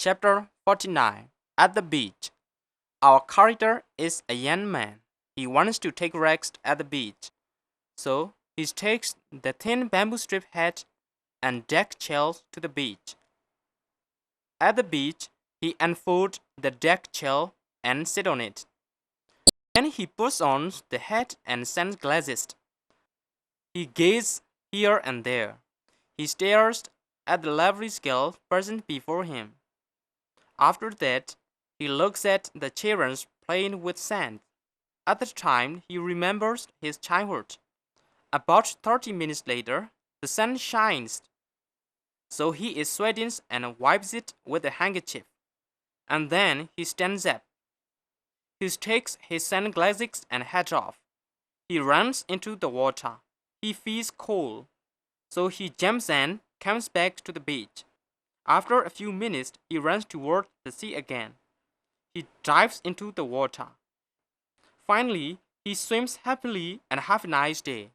Chapter 49. At the beach. Our character is a young man. He wants to take rest at the beach. So he takes the thin bamboo strip hat and deck chair to the beach. At the beach, he unfolds the deck chair and sits on it. Then he puts on the hat and sunglasses. He gazes here and there. He stares at the lovely girl present before him. After that, he looks at the children playing with sand. At the time, he remembers his childhood. About 30 minutes later, the sun shines, so he is sweating and wipes it with a handkerchief. And then he stands up. He takes his sunglasses and hat off. He runs into the water. He feels cold, so he jumps and comes back to the beach. After a few minutes, he runs toward the sea again. He dives into the water. Finally, he swims happily and have a nice day.